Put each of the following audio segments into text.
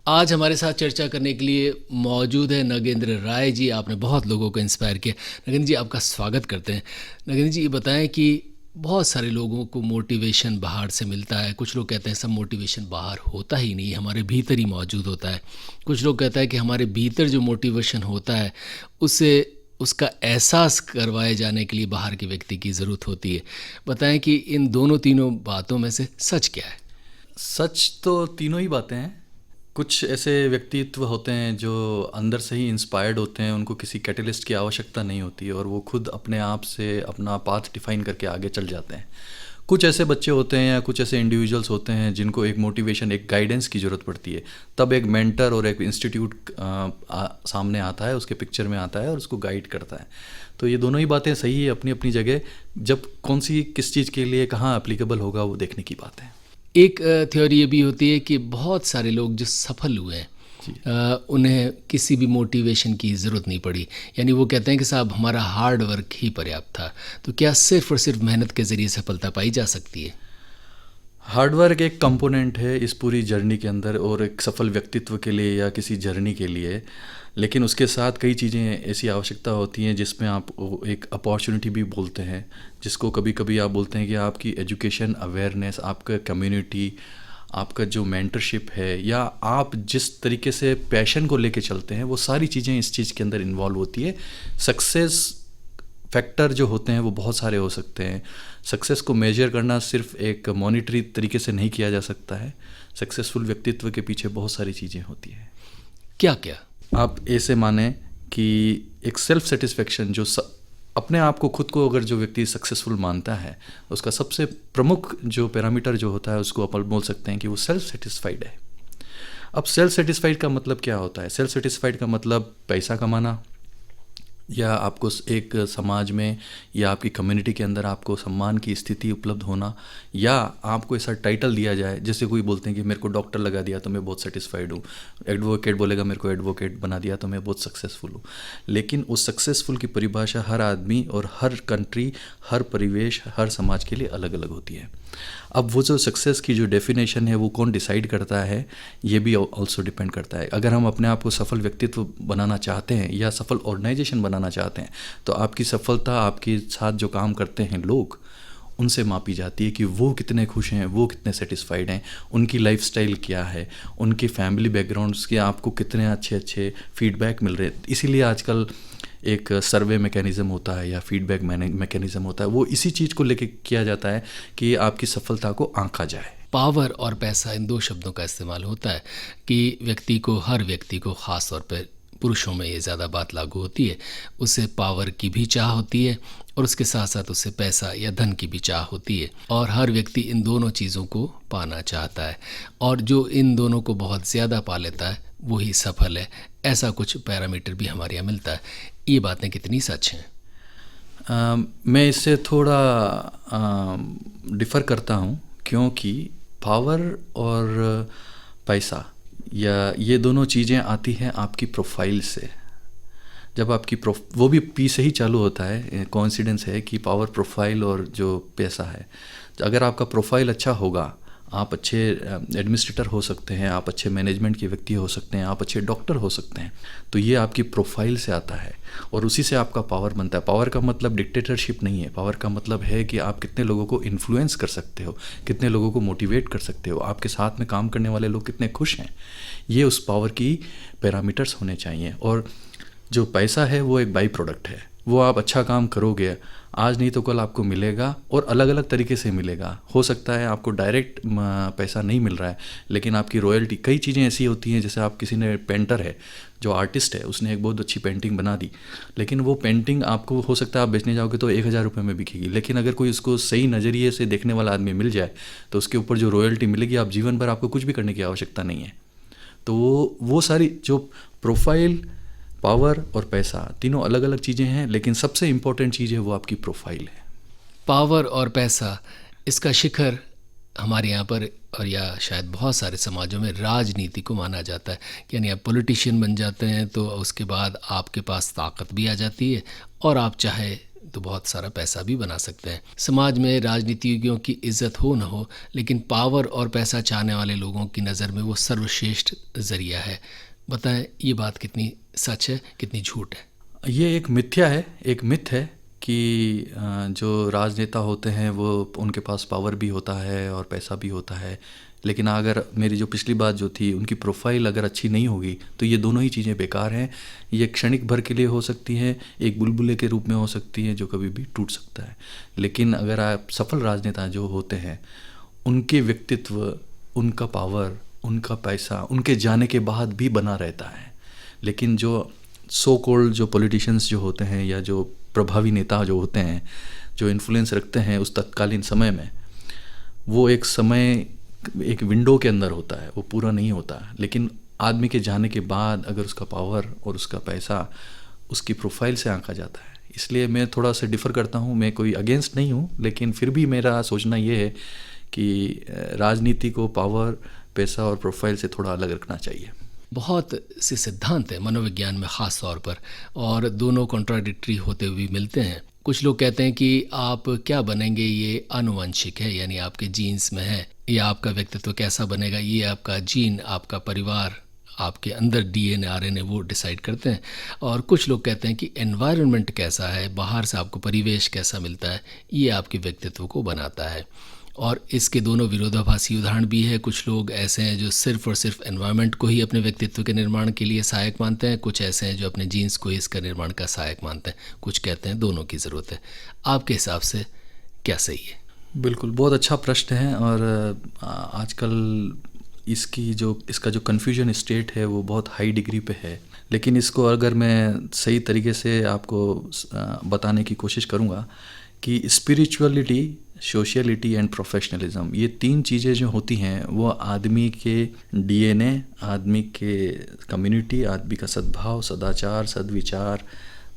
आज हमारे साथ चर्चा करने के लिए मौजूद है नगेंद्र राय जी। आपने बहुत लोगों को इंस्पायर किया। नगेंद्र जी, आपका स्वागत करते हैं। नगेंद्र जी, ये बताएं कि बहुत सारे लोगों को मोटिवेशन बाहर से मिलता है। कुछ लोग कहते हैं सब मोटिवेशन बाहर होता ही नहीं, हमारे भीतर ही मौजूद होता है। कुछ लोग कहते हैं कि हमारे भीतर जो मोटिवेशन होता है उससे उसका एहसास करवाए जाने के लिए बाहर के व्यक्ति की ज़रूरत होती है। बताएं कि इन दोनों तीनों बातों में से सच क्या है? सच तो तीनों ही बातें हैं। कुछ ऐसे व्यक्तित्व होते हैं जो अंदर से ही इंस्पायर्ड होते हैं, उनको किसी कैटलिस्ट की आवश्यकता नहीं होती है और वो खुद अपने आप से अपना पाथ डिफाइन करके आगे चल जाते हैं। कुछ ऐसे बच्चे होते हैं या कुछ ऐसे इंडिविजुअल्स होते हैं जिनको एक मोटिवेशन, एक गाइडेंस की ज़रूरत पड़ती है। तब एक मेंटर और एक इंस्टीट्यूट सामने आता है, उसके पिक्चर में आता है और उसको गाइड करता है। तो ये दोनों ही बातें सही है अपनी अपनी जगह। जब कौन सी किस चीज़ के लिए कहाँ एप्लीकेबल होगा वो देखने की बात है। एक थ्योरी ये भी होती है कि बहुत सारे लोग जो सफल हुए हैं जी। उन्हें किसी भी मोटिवेशन की ज़रूरत नहीं पड़ी। यानी वो कहते हैं कि साहब हमारा हार्ड वर्क ही पर्याप्त था। तो क्या सिर्फ और सिर्फ मेहनत के ज़रिए सफलता पाई जा सकती है? हार्डवर्क एक कंपोनेंट है इस पूरी जर्नी के अंदर और एक सफल व्यक्तित्व के लिए या किसी जर्नी के लिए। लेकिन उसके साथ कई चीज़ें ऐसी आवश्यकता होती हैं जिसमें आप वो एक अपॉर्चुनिटी भी बोलते हैं, जिसको कभी कभी आप बोलते हैं कि आपकी एजुकेशन अवेयरनेस, आपका कम्युनिटी, आपका जो मेंटरशिप है या आप जिस तरीके से पैशन को लेके चलते हैं, वो सारी चीज़ें इस चीज़ के अंदर इन्वॉल्व होती है। सक्सेस फैक्टर जो होते हैं वो बहुत सारे हो सकते हैं। सक्सेस को मेजर करना सिर्फ एक मॉनिटरी तरीके से नहीं किया जा सकता है। सक्सेसफुल व्यक्तित्व के पीछे बहुत सारी चीज़ें होती हैं। क्या क्या? आप ऐसे माने कि एक सेल्फ सेटिस्फेक्शन जो अपने आप को, खुद को अगर जो व्यक्ति सक्सेसफुल मानता है, उसका सबसे प्रमुख जो पैरामीटर जो होता है उसको अपन बोल सकते हैं कि वो सेल्फ सेटिस्फाइड है। अब सेल्फ सेटिस्फाइड का मतलब क्या होता है? सेल्फ सेटिस्फाइड का मतलब पैसा कमाना, या आपको एक समाज में या आपकी कम्युनिटी के अंदर आपको सम्मान की स्थिति उपलब्ध होना, या आपको ऐसा टाइटल दिया जाए। जैसे कोई बोलते हैं कि मेरे को डॉक्टर लगा दिया तो मैं बहुत सेटिस्फाइड हूँ, एडवोकेट बोलेगा मेरे को एडवोकेट बना दिया तो मैं बहुत सक्सेसफुल हूँ। लेकिन उस सक्सेसफुल की परिभाषा हर आदमी और हर कंट्री, हर परिवेश, हर समाज के लिए अलग अलग होती है। अब वो जो सक्सेस की जो डेफिनेशन है वो कौन डिसाइड करता है, ये भी ऑल्सो डिपेंड करता है। अगर हम अपने आप को सफल व्यक्तित्व बनाना चाहते हैं या सफल ऑर्गेनाइजेशन बनाना चाहते हैं, तो आपकी सफलता आपके साथ जो काम करते हैं लोग, उनसे मापी जाती है कि वो कितने खुश हैं, वो कितने सेटिस्फाइड हैं, उनकी लाइफस्टाइल क्या है, उनके फैमिली बैकग्राउंड्स के आपको कितने अच्छे अच्छे फीडबैक मिल रहे हैं। इसीलिए आजकल एक सर्वे मैकेनिज़्म होता है या फीडबैक मैकेनिज़्म होता है, वो इसी चीज़ को लेके किया जाता है कि आपकी सफलता को आंका जाए। पावर और पैसा, इन दो शब्दों का इस्तेमाल होता है कि व्यक्ति को, हर व्यक्ति को, ख़ास तौर पर पुरुषों में ये ज़्यादा बात लागू होती है, उसे पावर की भी चाह होती है और उसके साथ साथ उसे पैसा या धन की भी चाह होती है। और हर व्यक्ति इन दोनों चीज़ों को पाना चाहता है, और जो इन दोनों को बहुत ज़्यादा पा लेता है वही सफल है। ऐसा कुछ पैरामीटर भी हमारे यहाँ मिलता है। ये बातें कितनी सच हैं? मैं इससे थोड़ा डिफ़र करता हूँ, क्योंकि पावर और पैसा या ये दोनों चीज़ें आती हैं आपकी प्रोफाइल से। जब आपकी वो भी पी से ही चालू होता है। कोइंसिडेंस है कि पावर, प्रोफाइल और जो पैसा है, अगर आपका प्रोफाइल अच्छा होगा, आप अच्छे एडमिनिस्ट्रेटर हो सकते हैं, आप अच्छे मैनेजमेंट के व्यक्ति हो सकते हैं, आप अच्छे डॉक्टर हो सकते हैं। तो ये आपकी प्रोफाइल से आता है और उसी से आपका पावर बनता है। पावर का मतलब डिक्टेटरशिप नहीं है। पावर का मतलब है कि आप कितने लोगों को इन्फ्लुएंस कर सकते हो, कितने लोगों को मोटिवेट कर सकते हो, आपके साथ में काम करने वाले लोग कितने खुश हैं। ये उस पावर की पैरामीटर्स होने चाहिए। और जो पैसा है वो एक बाई प्रोडक्ट है। वो आप अच्छा काम करोगे, आज नहीं तो कल आपको मिलेगा और अलग अलग तरीके से मिलेगा। हो सकता है आपको डायरेक्ट पैसा नहीं मिल रहा है, लेकिन आपकी रॉयल्टी, कई चीज़ें ऐसी होती हैं। जैसे आप किसी ने, पेंटर है जो आर्टिस्ट है, उसने एक बहुत अच्छी पेंटिंग बना दी, लेकिन वो पेंटिंग आपको, हो सकता है आप बेचने जाओगे तो 1000 रुपये में बिकेगी। लेकिन अगर कोई उसको सही नज़रिए से देखने वाला आदमी मिल जाए तो उसके ऊपर जो रॉयल्टी मिलेगी, आप जीवन भर, आपको कुछ भी करने की आवश्यकता नहीं है। तो वो सारी जो प्रोफाइल, पावर और पैसा, तीनों अलग अलग चीज़ें हैं, लेकिन सबसे इम्पोर्टेंट चीज़ है वो आपकी प्रोफाइल है। पावर और पैसा, इसका शिखर हमारे यहाँ पर और या शायद बहुत सारे समाजों में राजनीति को माना जाता है। यानी आप पॉलिटिशियन बन जाते हैं तो उसके बाद आपके पास ताकत भी आ जाती है और आप चाहे तो बहुत सारा पैसा भी बना सकते हैं। समाज में राजनीतिज्ञों की इज्जत हो न हो, लेकिन पावर और पैसा चाहने वाले लोगों की नज़र में वो सर्वश्रेष्ठ ज़रिया है। बताएं ये बात कितनी सच है, कितनी झूठ है? ये एक मिथ्या है, एक मिथ है कि जो राजनेता होते हैं वो उनके पास पावर भी होता है और पैसा भी होता है। लेकिन अगर मेरी जो पिछली बात जो थी, उनकी प्रोफाइल अगर अच्छी नहीं होगी तो ये दोनों ही चीज़ें बेकार हैं। ये क्षणिक भर के लिए हो सकती हैं, एक बुलबुले के रूप में हो सकती हैं जो कभी भी टूट सकता है। लेकिन अगर आप सफल राजनेता जो होते हैं, उनके व्यक्तित्व, उनका पावर, उनका पैसा उनके जाने के बाद भी बना रहता है। लेकिन जो सो कॉल्ड जो पॉलिटिशियंस जो होते हैं या जो प्रभावी नेता जो होते हैं, जो इन्फ्लुएंस रखते हैं उस तत्कालीन समय में, वो एक समय, एक विंडो के अंदर होता है, वो पूरा नहीं होता। लेकिन आदमी के जाने के बाद अगर उसका पावर और उसका पैसा उसकी प्रोफाइल से आंका जाता है। इसलिए मैं थोड़ा सा डिफ़र करता हूँ। मैं कोई अगेंस्ट नहीं हूँ, लेकिन फिर भी मेरा सोचना ये है कि राजनीति को पावर, पैसा और प्रोफाइल से थोड़ा अलग रखना चाहिए। बहुत से सिद्धांत हैं मनोविज्ञान में ख़ास तौर पर, और दोनों कॉन्ट्राडिक्टरी होते हुए मिलते हैं। कुछ लोग कहते हैं कि आप क्या बनेंगे ये आनुवंशिक है, यानी आपके जीन्स में है, या आपका व्यक्तित्व कैसा बनेगा ये आपका जीन, आपका परिवार, आपके अंदर डीएनए आरएनए वो डिसाइड करते हैं। और कुछ लोग कहते हैं कि एनवायरनमेंट कैसा है, बाहर से आपको परिवेश कैसा मिलता है, ये आपके व्यक्तित्व को बनाता है। और इसके दोनों विरोधाभासी उदाहरण भी है। कुछ लोग ऐसे हैं जो सिर्फ और सिर्फ एनवायरनमेंट को ही अपने व्यक्तित्व के निर्माण के लिए सहायक मानते हैं, कुछ ऐसे हैं जो अपने जीन्स को ही इसका निर्माण का सहायक मानते हैं, कुछ कहते हैं दोनों की ज़रूरत है। आपके हिसाब से क्या सही है? बिल्कुल, बहुत अच्छा प्रश्न है। और आजकल इसका जो कन्फ्यूजन स्टेट है वो बहुत हाई डिग्री पे है। लेकिन इसको अगर मैं सही तरीके से आपको बताने की कोशिश करूँगा कि स्पिरिचुअलिटी, सोशलिटी एंड प्रोफेशनलिज्म, ये तीन चीज़ें जो होती हैं वो आदमी के डीएनए, आदमी के कम्युनिटी, आदमी का सद्भाव, सदाचार, सद्विचार,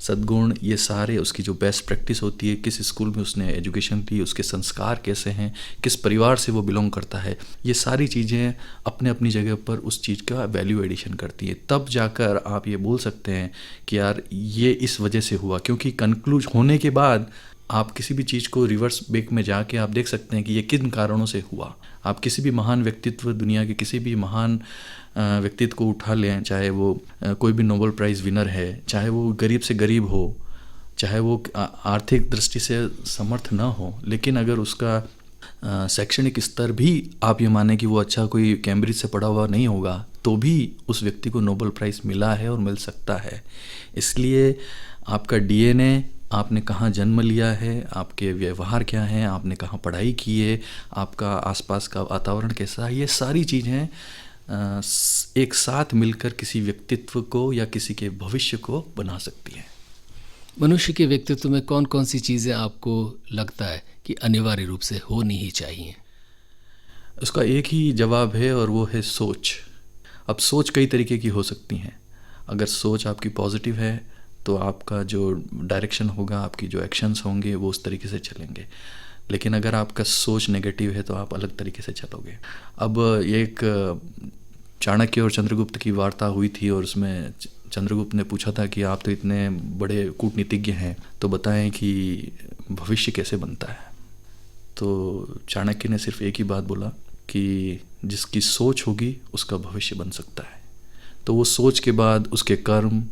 सद्गुण, ये सारे उसकी जो बेस्ट प्रैक्टिस होती है, किस स्कूल में उसने एजुकेशन ली, उसके संस्कार कैसे हैं, किस परिवार से वो बिलोंग करता है, ये सारी चीज़ें अपने अपनी जगह पर उस चीज़ का वैल्यू एडिशन करती है। तब जाकर आप ये बोल सकते हैं कि यार ये इस वजह से हुआ। क्योंकि कंक्लूज होने के बाद आप किसी भी चीज़ को रिवर्स बैक में जाके आप देख सकते हैं कि ये किन कारणों से हुआ। आप किसी भी महान व्यक्तित्व, दुनिया के किसी भी महान व्यक्तित्व को उठा लें, चाहे वो कोई भी नोबेल प्राइज़ विनर है, चाहे वो गरीब से गरीब हो, चाहे वो आर्थिक दृष्टि से समर्थ ना हो, लेकिन अगर उसका शैक्षणिक स्तर भी आप ये माने कि वो अच्छा कोई कैम्ब्रिज से पढ़ा हुआ नहीं होगा, तो भी उस व्यक्ति को नोबेल प्राइज़ मिला है और मिल सकता है। इसलिए आपका डीएनए, आपने कहाँ जन्म लिया है, आपके व्यवहार क्या हैं, आपने कहाँ पढ़ाई की है, आपका आसपास का वातावरण कैसा है, ये सारी चीज़ें एक साथ मिलकर किसी व्यक्तित्व को या किसी के भविष्य को बना सकती हैं। मनुष्य के व्यक्तित्व में कौन कौन सी चीज़ें आपको लगता है कि अनिवार्य रूप से होनी ही चाहिए? उसका एक ही जवाब है और वो है सोच। अब सोच कई तरीके की हो सकती हैं। अगर सोच आपकी पॉजिटिव है तो आपका जो डायरेक्शन होगा, आपकी जो एक्शंस होंगे वो उस तरीके से चलेंगे। लेकिन अगर आपका सोच नेगेटिव है तो आप अलग तरीके से चलोगे। अब एक चाणक्य और चंद्रगुप्त की वार्ता हुई थी और उसमें चंद्रगुप्त ने पूछा था कि आप तो इतने बड़े कूटनीतिज्ञ हैं, तो बताएं कि भविष्य कैसे बनता है। तो चाणक्य ने सिर्फ एक ही बात बोला कि जिसकी सोच होगी उसका भविष्य बन सकता है। तो वो सोच के बाद उसके कर्म,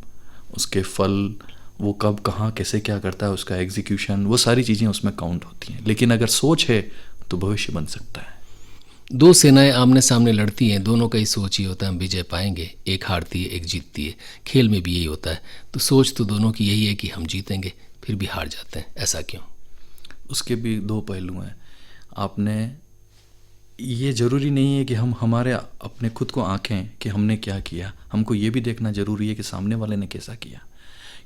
उसके फल, वो कब कहाँ कैसे क्या करता है, उसका एग्जीक्यूशन, वो सारी चीज़ें उसमें काउंट होती हैं। लेकिन अगर सोच है तो भविष्य बन सकता है। दो सेनाएं आमने सामने लड़ती हैं, दोनों का ही सोच ही होता है हम विजय पाएंगे, एक हारती है एक जीतती है। खेल में भी यही होता है। तो सोच तो दोनों की यही है कि हम जीतेंगे, फिर भी हार जाते हैं। ऐसा क्यों? उसके भी दो पहलू हैं। आपने ये ज़रूरी नहीं है कि हम हमारे अपने खुद को आंकें कि हमने क्या किया। हमको ये भी देखना ज़रूरी है कि सामने वाले ने कैसा किया,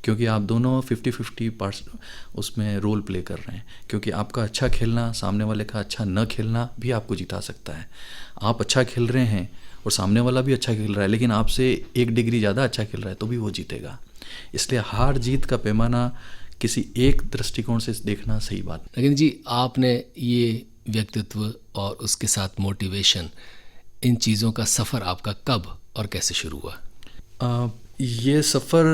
क्योंकि आप दोनों 50-50 पार्ट्स उसमें रोल प्ले कर रहे हैं। क्योंकि आपका अच्छा खेलना, सामने वाले का अच्छा न खेलना भी आपको जिता सकता है। आप अच्छा खेल रहे हैं और सामने वाला भी अच्छा खेल रहा है, लेकिन आपसे 1 डिग्री ज़्यादा अच्छा खेल रहा है तो भी वो जीतेगा। इसलिए हार जीत का पैमाना किसी एक दृष्टिकोण से देखना सही बात। लेकिन जी, आपने ये व्यक्तित्व और उसके साथ मोटिवेशन, इन चीज़ों का सफ़र आपका कब और कैसे शुरू हुआ? ये सफ़र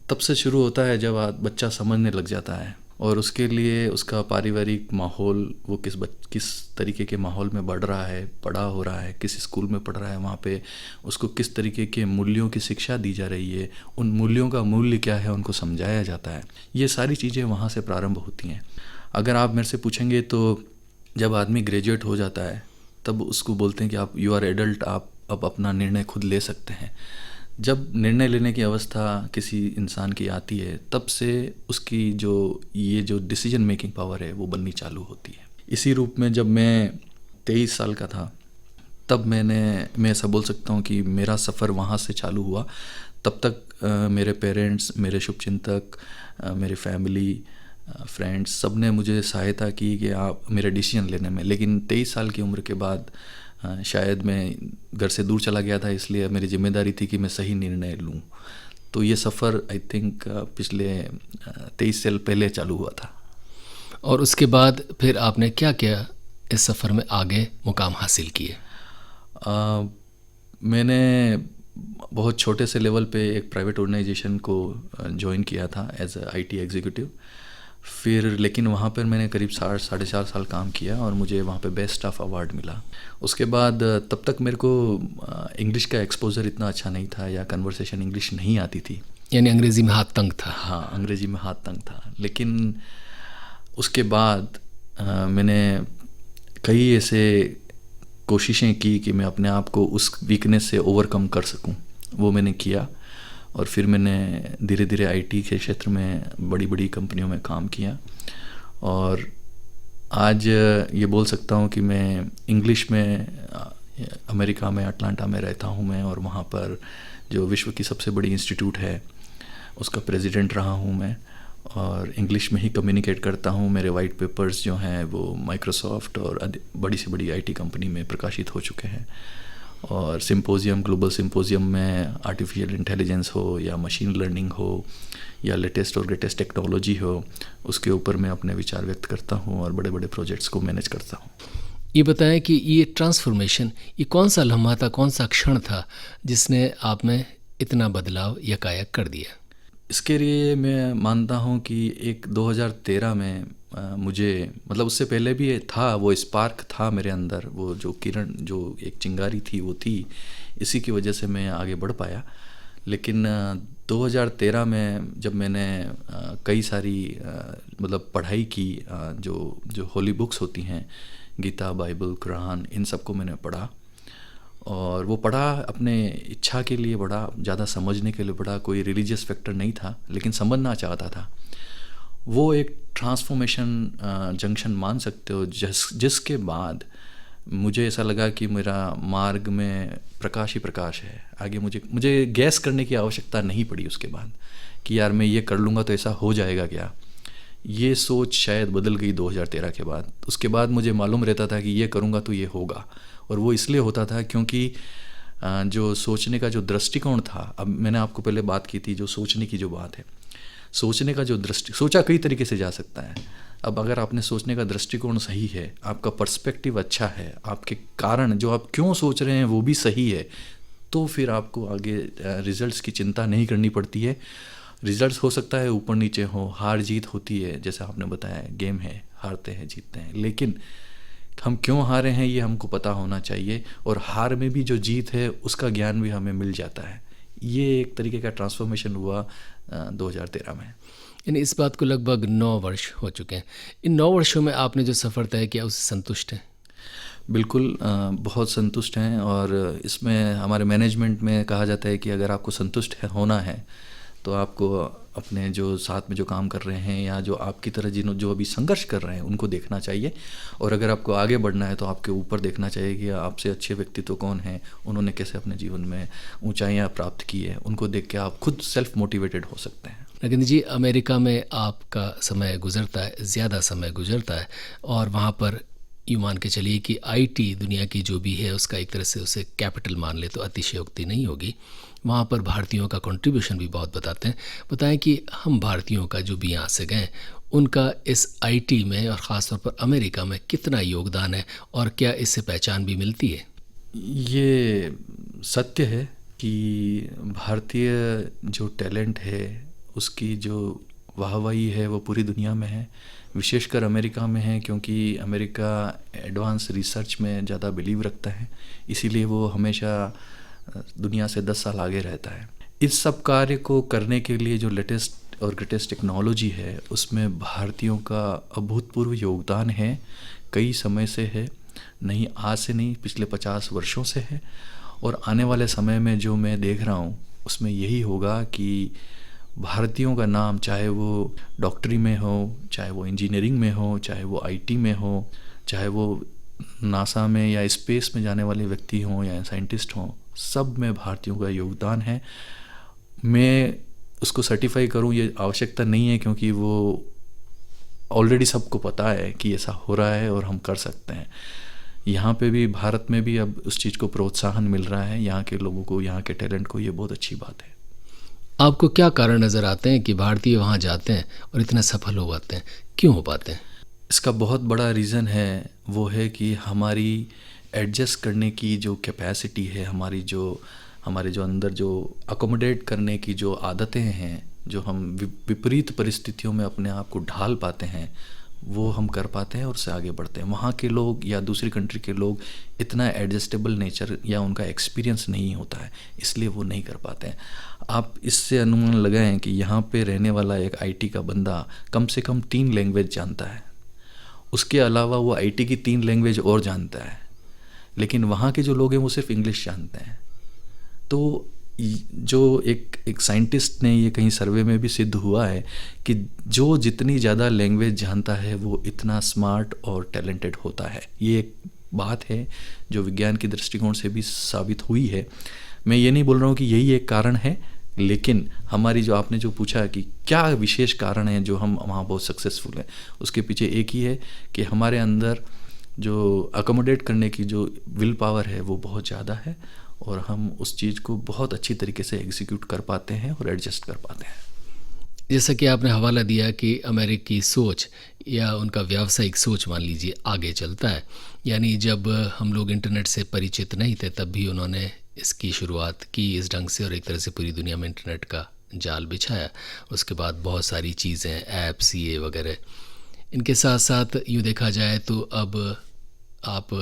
तब से शुरू होता है जब बच्चा समझने लग जाता है। और उसके लिए उसका पारिवारिक माहौल, वो किस तरीके के माहौल में बढ़ रहा है, बड़ा हो रहा है, किस स्कूल में पढ़ रहा है, वहाँ पे उसको किस तरीके के मूल्यों की शिक्षा दी जा रही है, उन मूल्यों का मूल्य क्या है उनको समझाया जाता है। ये सारी चीज़ें वहाँ से प्रारंभ होती हैं। अगर आप मेरे से पूछेंगे तो जब आदमी ग्रेजुएट हो जाता है तब उसको बोलते हैं कि आप यू आर एडल्ट, आप अब अपना निर्णय खुद ले सकते हैं। जब निर्णय लेने की अवस्था किसी इंसान की आती है तब से उसकी जो डिसीजन मेकिंग पावर है वो बननी चालू होती है। इसी रूप में जब मैं 23 साल का था तब मैं ऐसा बोल सकता हूँ कि मेरा सफ़र वहाँ से चालू हुआ। तब तक मेरे पेरेंट्स, मेरे शुभचिंतक, मेरी फैमिली, फ्रेंड्स, सब ने मुझे सहायता की कि आप मेरे डिसीजन लेने में। लेकिन 23 साल की उम्र के बाद शायद मैं घर से दूर चला गया था, इसलिए मेरी जिम्मेदारी थी कि मैं सही निर्णय लूँ। तो ये सफ़र आई थिंक पिछले 23 साल पहले चालू हुआ था। और उसके बाद फिर आपने क्या किया, इस सफ़र में आगे मुकाम हासिल किए? मैंने बहुत छोटे से लेवल पे एक प्राइवेट ऑर्गेनाइजेशन को ज्वाइन किया था एज अ IT एग्जीक्यूटिव। फिर लेकिन वहाँ पर मैंने करीब 4.5 साल काम किया और मुझे वहाँ पे बेस्ट स्टाफ अवार्ड मिला। उसके बाद तब तक मेरे को इंग्लिश का एक्सपोजर इतना अच्छा नहीं था या कन्वर्सेशन इंग्लिश नहीं आती थी, यानी अंग्रेज़ी में हाथ तंग था। हाँ, अंग्रेज़ी में हाथ तंग था। लेकिन उसके बाद मैंने कई ऐसे कोशिशें की कि मैं अपने आप को उस वीकनेस से ओवरकम कर सकूं। वो मैंने किया और फिर मैंने धीरे धीरे IT के क्षेत्र में बड़ी बड़ी कंपनियों में काम किया। और आज ये बोल सकता हूँ कि मैं इंग्लिश में अमेरिका में अटलांटा में रहता हूँ मैं, और वहाँ पर जो विश्व की सबसे बड़ी इंस्टीट्यूट है उसका प्रेसिडेंट रहा हूँ मैं, और इंग्लिश में ही कम्युनिकेट करता हूँ। मेरे वाइट पेपर्स जो हैं वो माइक्रोसॉफ्ट और बड़ी से बड़ी IT कंपनी में प्रकाशित हो चुके हैं। और सिंपोजियम, ग्लोबल सिंपोजियम में आर्टिफिशियल इंटेलिजेंस हो या मशीन लर्निंग हो या लेटेस्ट और ग्रेटेस्ट टेक्नोलॉजी हो, उसके ऊपर मैं अपने विचार व्यक्त करता हूँ और बड़े बड़े प्रोजेक्ट्स को मैनेज करता हूँ। ये बताएं कि ये ट्रांसफॉर्मेशन, ये कौन सा लम्हा था, कौन सा क्षण था जिसने आप में इतना बदलाव यकायक कर दिया? इसके लिए मैं मानता हूँ कि एक 2013 में मुझे, मतलब उससे पहले भी था, वो स्पार्क था मेरे अंदर, वो जो किरण, जो एक चिंगारी थी वो थी, इसी की वजह से मैं आगे बढ़ पाया। लेकिन 2013 में जब मैंने कई सारी मतलब पढ़ाई की, जो होली बुक्स होती हैं, गीता, बाइबल, कुरान, इन सब को मैंने पढ़ा। और वो पढ़ा अपने इच्छा के लिए पढ़ा, ज़्यादा समझने के लिए पढ़ा, कोई रिलीजियस फैक्टर नहीं था, लेकिन समझना चाहता था। वो एक ट्रांसफॉर्मेशन जंक्शन मान सकते हो, जिसके बाद मुझे ऐसा लगा कि मेरा मार्ग में प्रकाश ही प्रकाश है। आगे मुझे गैस करने की आवश्यकता नहीं पड़ी उसके बाद कि यार मैं ये कर लूँगा तो ऐसा हो जाएगा क्या। ये सोच शायद बदल गई 2013 के बाद। उसके बाद मुझे मालूम रहता था कि ये करूँगा तो ये होगा, और वो इसलिए होता था क्योंकि जो सोचने का जो दृष्टिकोण था, अब मैंने आपको पहले बात की थी जो सोचने की जो बात है, सोचने का जो सोचा कई तरीके से जा सकता है। अब अगर आपने सोचने का दृष्टिकोण सही है, आपका पर्सपेक्टिव अच्छा है, आपके कारण जो आप क्यों सोच रहे हैं वो भी सही है, तो फिर आपको आगे रिजल्ट्स की चिंता नहीं करनी पड़ती है। रिजल्ट्स हो सकता है ऊपर नीचे हो, हार जीत होती है, जैसा आपने बताया गेम है, हारते हैं जीतते हैं, लेकिन हम क्यों हारे हैं ये हमको पता होना चाहिए, और हार में भी जो जीत है उसका ज्ञान भी हमें मिल जाता है। ये एक तरीके का ट्रांसफॉर्मेशन हुआ 2013 में। यानी इस बात को लगभग 9 वर्ष हो चुके हैं। इन 9 वर्षों में आपने जो सफ़र तय किया उससे संतुष्ट हैं? बिल्कुल, बहुत संतुष्ट हैं। और इसमें हमारे मैनेजमेंट में कहा जाता है कि अगर आपको संतुष्ट होना है तो आपको अपने जो साथ में जो काम कर रहे हैं या जो आपकी तरह जो अभी संघर्ष कर रहे हैं उनको देखना चाहिए, और अगर आपको आगे बढ़ना है तो आपके ऊपर देखना चाहिए कि आपसे अच्छे व्यक्तित्व कौन हैं, उन्होंने कैसे अपने जीवन में ऊंचाइयां प्राप्त की है, उनको देख के आप खुद सेल्फ मोटिवेटेड हो सकते हैं। नगेंद्र जी, अमेरिका में आपका समय गुजरता है, ज़्यादा समय गुजरता है, और वहाँ पर यूँ मान के चलिए कि IT दुनिया की जो भी है उसका एक तरह से उसे कैपिटल मान ले तो अतिशयोक्ति नहीं होगी। वहाँ पर भारतीयों का कंट्रीब्यूशन भी बहुत बताएं कि हम भारतीयों का जो भी यहाँ से गए उनका इस IT में और ख़ास तौर पर अमेरिका में कितना योगदान है, और क्या इससे पहचान भी मिलती है? ये सत्य है कि भारतीय जो टैलेंट है उसकी जो वाहवाही है वो पूरी दुनिया में है, विशेषकर अमेरिका में है, क्योंकि अमेरिका एडवांस रिसर्च में ज़्यादा बिलीव रखता है, इसीलिए वो हमेशा दुनिया से 10 साल आगे रहता है। इस सब कार्य को करने के लिए जो लेटेस्ट और ग्रेटेस्ट टेक्नोलॉजी है उसमें भारतीयों का अभूतपूर्व योगदान है, कई समय से है, नहीं आज से नहीं, पिछले 50 वर्षों से है। और आने वाले समय में जो मैं देख रहा हूँ उसमें यही होगा कि भारतीयों का नाम, चाहे वो डॉक्टरी में हो, चाहे वो इंजीनियरिंग में हो, चाहे वो आईटी में हो, चाहे वो नासा में या स्पेस में जाने वाले व्यक्ति हों या साइंटिस्ट हों, सब में भारतीयों का योगदान है। मैं उसको सर्टिफाई करूं ये आवश्यकता नहीं है, क्योंकि वो ऑलरेडी सबको पता है कि ऐसा हो रहा है और हम कर सकते हैं। यहाँ पे भी, भारत में भी अब उस चीज़ को प्रोत्साहन मिल रहा है, यहाँ के लोगों को, यहाँ के टैलेंट को, ये बहुत अच्छी बात है। आपको क्या कारण नज़र आते हैं कि भारतीय वहाँ जाते हैं और इतना सफल हो पाते हैं, क्यों हो पाते हैं? इसका बहुत बड़ा रीज़न है, वो है कि हमारी एडजस्ट करने की जो कैपेसिटी है, हमारे जो अंदर जो अकोमोडेट करने की जो आदतें हैं, जो हम विपरीत परिस्थितियों में अपने आप को ढाल पाते हैं, वो हम कर पाते हैं और उससे आगे बढ़ते हैं। वहाँ के लोग या दूसरी कंट्री के लोग इतना एडजस्टेबल नेचर या उनका एक्सपीरियंस नहीं होता है, इसलिए वो नहीं कर पाते हैं। आप इससे अनुमान लगाएं कि यहाँ पे रहने वाला एक आईटी का बंदा कम से कम 3 लैंग्वेज जानता है, उसके अलावा वो आईटी की 3 लैंग्वेज और जानता है, लेकिन वहाँ के जो लोग हैं वो सिर्फ इंग्लिश जानते हैं। तो जो एक साइंटिस्ट ने ये कहीं सर्वे में भी सिद्ध हुआ है कि जो जितनी ज़्यादा लैंग्वेज जानता है वो इतना स्मार्ट और टैलेंटेड होता है। ये एक बात है जो विज्ञान की दृष्टिकोण से भी साबित हुई है। मैं ये नहीं बोल रहा हूँ कि यही एक कारण है, लेकिन हमारी जो आपने जो पूछा कि क्या विशेष कारण है जो हम वहाँ बहुत सक्सेसफुल हैं, उसके पीछे एक ही है कि हमारे अंदर जो अकोमोडेट करने की जो विल पावर है वो बहुत ज़्यादा है और हम उस चीज़ को बहुत अच्छी तरीके से एग्जीक्यूट कर पाते हैं और एडजस्ट कर पाते हैं। जैसा कि आपने हवाला दिया कि अमेरिकी सोच या उनका व्यावसायिक सोच मान लीजिए आगे चलता है, यानी जब हम लोग इंटरनेट से परिचित नहीं थे तब भी उन्होंने इसकी शुरुआत की इस ढंग से और एक तरह से पूरी दुनिया में इंटरनेट का जाल बिछाया। उसके बाद बहुत सारी चीज़ें, ऐप्स, ये वगैरह, इनके साथ साथ यूँ देखा जाए तो अब आप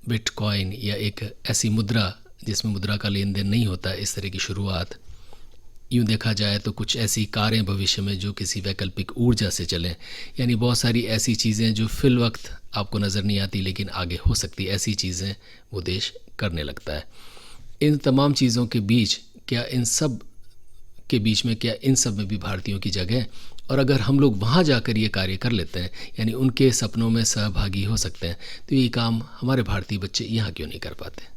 बिटकॉइन या एक ऐसी मुद्रा जिसमें मुद्रा का लेन देन नहीं होता, इस तरह की शुरुआत, यूँ देखा जाए तो कुछ ऐसी कारें भविष्य में जो किसी वैकल्पिक ऊर्जा से चलें, यानी बहुत सारी ऐसी चीज़ें जो फिल वक्त आपको नज़र नहीं आती लेकिन आगे हो सकती, ऐसी चीज़ें वो देश करने लगता है। इन तमाम चीज़ों के बीच क्या इन सब में भी भारतीयों की जगह है? और अगर हम लोग वहाँ जाकर ये कार्य कर लेते हैं, यानी उनके सपनों में सहभागी हो सकते हैं, तो ये काम हमारे भारतीय बच्चे यहाँ क्यों नहीं कर पाते?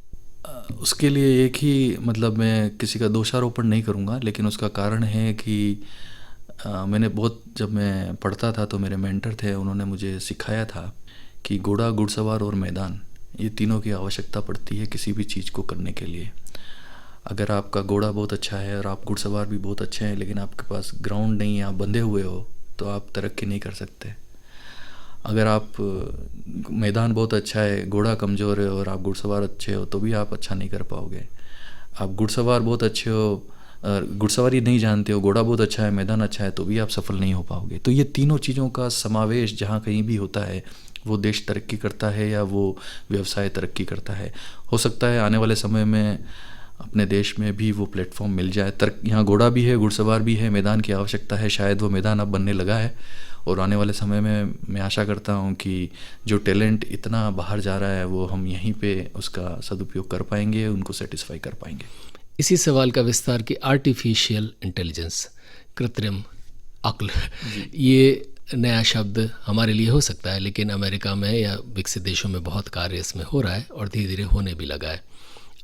उसके लिए एक ही, मतलब मैं किसी का दोषारोपण नहीं करूँगा, लेकिन उसका कारण है कि मैंने जब मैं पढ़ता था तो मेरे मेंटर थे, उन्होंने मुझे सिखाया था कि घोड़ा, घुड़सवार और मैदान, ये तीनों की आवश्यकता पड़ती है किसी भी चीज़ को करने के लिए। अगर आपका घोड़ा बहुत अच्छा है और आप घुड़सवार भी बहुत अच्छे हैं, लेकिन आपके पास ग्राउंड नहीं है, आप बंधे हुए हो, तो आप तरक्की नहीं कर सकते। अगर आप मैदान बहुत अच्छा है, घोड़ा कमज़ोर है और आप घुड़सवार अच्छे हो, तो भी आप अच्छा नहीं कर पाओगे। आप घुड़सवार बहुत अच्छे हो, घुड़सवारी नहीं जानते हो, घोड़ा बहुत अच्छा है, मैदान अच्छा है, तो भी आप सफल नहीं हो पाओगे। तो ये तीनों चीज़ों का समावेश जहाँ कहीं भी होता है, वो देश तरक्की करता है या वो व्यवसाय तरक्की करता है। हो सकता है आने वाले समय में अपने देश में भी वो प्लेटफॉर्म मिल जाए। यहाँ घोड़ा भी है, घुड़सवार भी है, मैदान की आवश्यकता है, शायद वो मैदान अब बनने लगा है। और आने वाले समय में मैं आशा करता हूँ कि जो टैलेंट इतना बाहर जा रहा है वो हम यहीं पे उसका सदुपयोग कर पाएंगे, उनको सेटिस्फाई कर पाएंगे। इसी सवाल का विस्तार कि आर्टिफिशियल इंटेलिजेंस, कृत्रिम अक्ल, ये नया शब्द हमारे लिए हो सकता है, लेकिन अमेरिका में या विकसित देशों में बहुत कार्य इसमें हो रहा है और धीरे धीरे होने भी लगा है।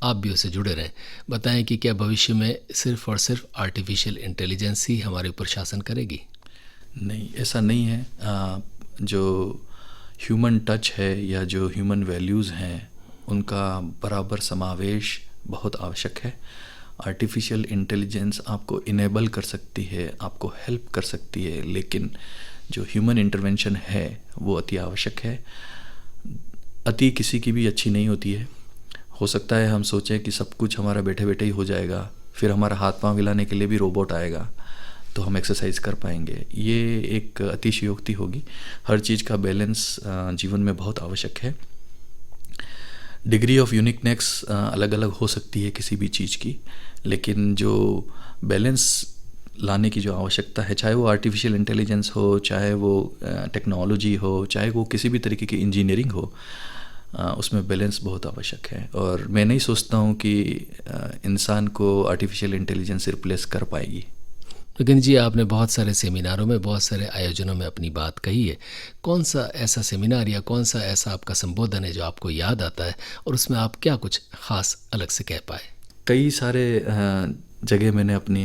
आप भी उससे जुड़े रहें। बताएं कि क्या भविष्य में सिर्फ और सिर्फ आर्टिफिशियल इंटेलिजेंस ही हमारे ऊपर शासन करेगी? नहीं, ऐसा नहीं है। जो ह्यूमन टच है या जो ह्यूमन वैल्यूज़ हैं, उनका बराबर समावेश बहुत आवश्यक है। आर्टिफिशियल इंटेलिजेंस आपको इनेबल कर सकती है, आपको हेल्प कर सकती है, लेकिन जो ह्यूमन इंटरवेंशन है वो अति आवश्यक है। अति किसी की भी अच्छी नहीं होती है। हो सकता है हम सोचें कि सब कुछ हमारा बैठे बैठे ही हो जाएगा, फिर हमारा हाथ पांव हिलाने के लिए भी रोबोट आएगा, तो हम एक्सरसाइज कर पाएंगे। ये एक अतिशयोक्ति होगी। हर चीज़ का बैलेंस जीवन में बहुत आवश्यक है। डिग्री ऑफ यूनिकनेस अलग अलग हो सकती है किसी भी चीज़ की, लेकिन जो बैलेंस लाने की जो आवश्यकता है, चाहे वो आर्टिफिशियल इंटेलिजेंस हो, चाहे वो टेक्नोलॉजी हो, चाहे वो किसी भी तरीके की इंजीनियरिंग हो, उसमें बैलेंस बहुत आवश्यक है। और मैं नहीं सोचता हूँ कि इंसान को आर्टिफिशियल इंटेलिजेंस रिप्लेस कर पाएगी। लेकिन जी आपने बहुत सारे सेमिनारों में, बहुत सारे आयोजनों में अपनी बात कही है। कौन सा ऐसा सेमिनार या कौन सा ऐसा आपका संबोधन है जो आपको याद आता है और उसमें आप क्या कुछ खास अलग से कह पाए? कई सारे जगह मैंने अपनी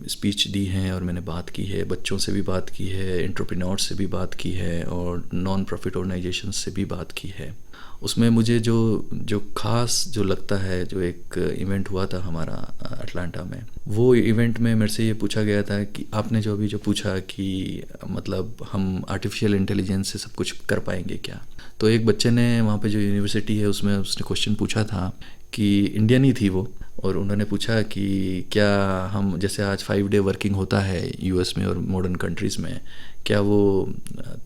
स्पीच दी हैं और मैंने बात की है, बच्चों से भी बात की है, एंटरप्रेन्योर्स से भी बात की है और नॉन प्रॉफिट ऑर्गेनाइजेशन से भी बात की है। उसमें मुझे जो ख़ास जो लगता है, जो एक इवेंट हुआ था हमारा अटलांटा में, वो इवेंट में मेरे से ये पूछा गया था कि आपने जो पूछा कि मतलब हम आर्टिफिशियल इंटेलिजेंस से सब कुछ कर पाएंगे क्या। तो एक बच्चे ने वहाँ पे जो यूनिवर्सिटी है उसमें उसने क्वेश्चन पूछा था कि इंडियन ही थी वो, और उन्होंने पूछा कि क्या हम, जैसे आज 5 डे वर्किंग होता है यूएस में और मॉडर्न कंट्रीज़ में, क्या वो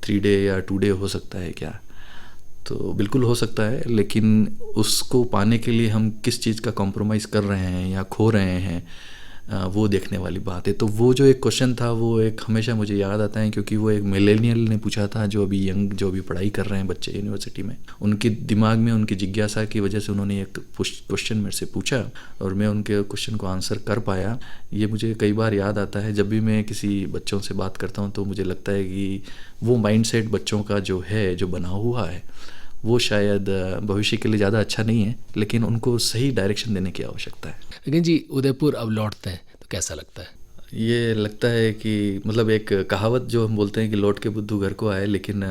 3 डे या 2 डे हो सकता है क्या। तो बिल्कुल हो सकता है, लेकिन उसको पाने के लिए हम किस चीज़ का कॉम्प्रोमाइज़ कर रहे हैं या खो रहे हैं, वो देखने वाली बात है। तो वो जो एक क्वेश्चन था वो एक हमेशा मुझे याद आता है, क्योंकि वो एक मिलेनियल ने पूछा था, जो अभी पढ़ाई कर रहे हैं बच्चे यूनिवर्सिटी में। उनके दिमाग में उनकी जिज्ञासा की वजह से उन्होंने एक क्वेश्चन मेरे से पूछा और मैं उनके क्वेश्चन को आंसर कर पाया। ये मुझे कई बार याद आता है जब भी मैं किसी बच्चों से बात करता हूँ, तो मुझे लगता है कि वो माइंडसेट बच्चों का जो है, जो बना हुआ है, वो शायद भविष्य के लिए ज़्यादा अच्छा नहीं है, लेकिन उनको सही डायरेक्शन देने की आवश्यकता है। लेकिन जी उदयपुर अब लौटते हैं तो कैसा लगता है? ये लगता है कि मतलब एक कहावत जो हम बोलते हैं कि लौट के बुद्धू घर को आए, लेकिन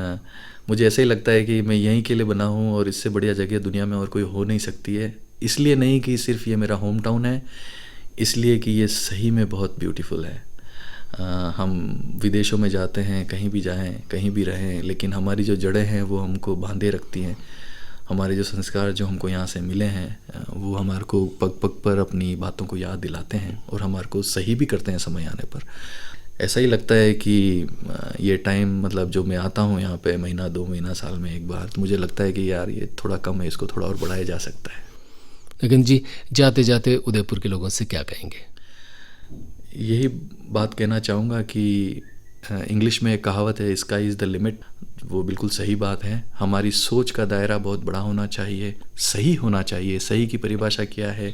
मुझे ऐसा ही लगता है कि मैं यहीं के लिए बना हूँ और इससे बढ़िया जगह दुनिया में और कोई हो नहीं सकती है। इसलिए नहीं कि सिर्फ ये मेरा होम टाउन है, इसलिए कि ये सही में बहुत ब्यूटीफुल है। हम विदेशों में जाते हैं, कहीं भी जाएं, कहीं भी रहें, लेकिन हमारी जो जड़ें हैं वो हमको बांधे रखती हैं। हमारे जो संस्कार जो हमको यहाँ से मिले हैं वो हमारे को पग पग पर अपनी बातों को याद दिलाते हैं और हमारे को सही भी करते हैं समय आने पर। ऐसा ही लगता है कि ये टाइम, मतलब जो मैं आता हूँ यहाँ पे महीना 2 महीना साल में एक बार, तो मुझे लगता है कि यार ये थोड़ा कम है, इसको थोड़ा और बढ़ाया जा सकता है। लेकिन जी जाते जाते उदयपुर के लोगों से क्या कहेंगे? यही बात कहना चाहूँगा कि इंग्लिश में एक कहावत है, स्काई इज़ द लिमिट। वो बिल्कुल सही बात है। हमारी सोच का दायरा बहुत बड़ा होना चाहिए, सही होना चाहिए। सही की परिभाषा क्या है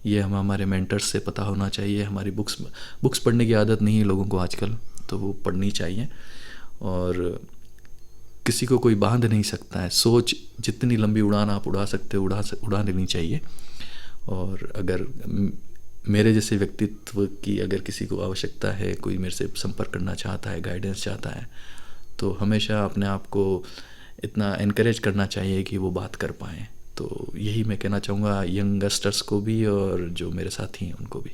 ये हम हमारे मेंटर्स से पता होना चाहिए। हमारी बुक्स पढ़ने की आदत नहीं है लोगों को आजकल, तो वो पढ़नी चाहिए। और किसी को कोई बांध नहीं सकता है। सोच जितनी लंबी उड़ान आप उड़ा सकते हो उड़ा लेनी चाहिए। और अगर मेरे जैसे व्यक्तित्व की अगर किसी को आवश्यकता है, कोई मेरे से संपर्क करना चाहता है, गाइडेंस चाहता है, तो हमेशा अपने आप को इतना एनकरेज करना चाहिए कि वो बात कर पाएँ। तो यही मैं कहना चाहूँगा यंगस्टर्स को भी और जो मेरे साथी हैं उनको भी।